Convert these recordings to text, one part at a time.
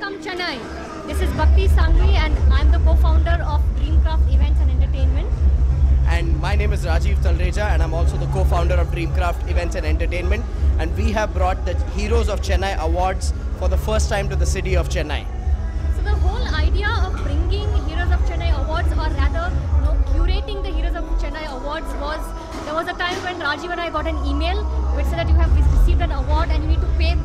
Welcome Chennai. This is Bhakti Sangvi and I'm the co-founder of Dreamcraft Events and Entertainment. And my name is Rajiv Talreja and I'm also the co-founder of Dreamcraft Events and Entertainment. And we have brought the Heroes of Chennai Awards for the first time to the city of Chennai. So the whole idea of bringing Heroes of Chennai Awards, or rather curating the Heroes of Chennai Awards, was there was a time when Rajiv and I got an email which said that you have received an award and you need to pay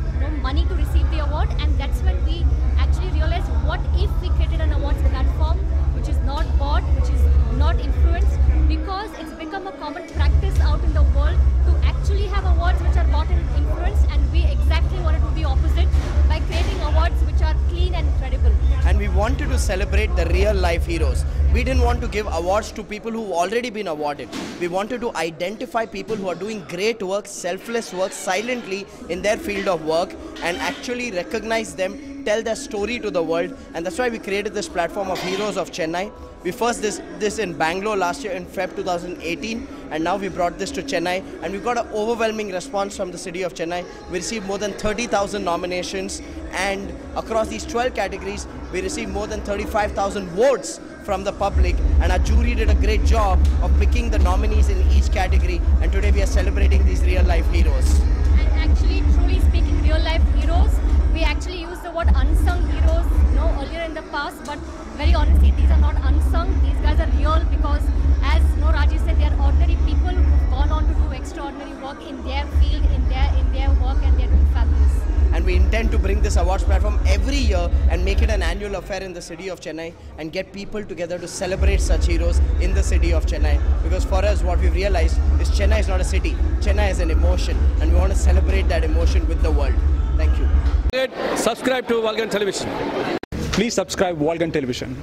money to receive the award, and that's when we actually realized, what if we created an awards platform which is not bought, which is not influenced, because it's become a common practice out in the world to actually have awards which are bought and influenced, and we exactly want to do the opposite by creating awards which are clean and credible. And we wanted to celebrate the real life heroes. We didn't want to give awards to people who've already been awarded. We wanted to identify people who are doing great work, selfless work, silently in their field of work, and actually recognize them, tell their story to the world. And that's why we created this platform of Heroes of Chennai. We first did this in Bangalore last year in Feb 2018, and now we brought this to Chennai, and we've got an overwhelming response from the city of Chennai. We received more than 30,000 nominations, and across these 12 categories, we received more than 35,000 votes from the public, and our jury did a great job of picking the nominees in each category, and today we are celebrating these real life heroes. And actually, truly speaking, real life heroes, we actually use the word unsung heroes earlier in the past, but very honestly, these are not unsung. These guys are real because, as Rajiv said, they are ordinary people who've gone on to do extraordinary work in their field, in their work, and they're doing fabulous. And we intend to bring this awards platform every year and make it an annual affair in the city of Chennai and get people together to celebrate such heroes in the city of Chennai. Because for us, what we've realized is Chennai is not a city. Chennai is an emotion, and we want to celebrate that emotion with the world. Thank you. Subscribe to Walgan Television. Please subscribe Walgan Television.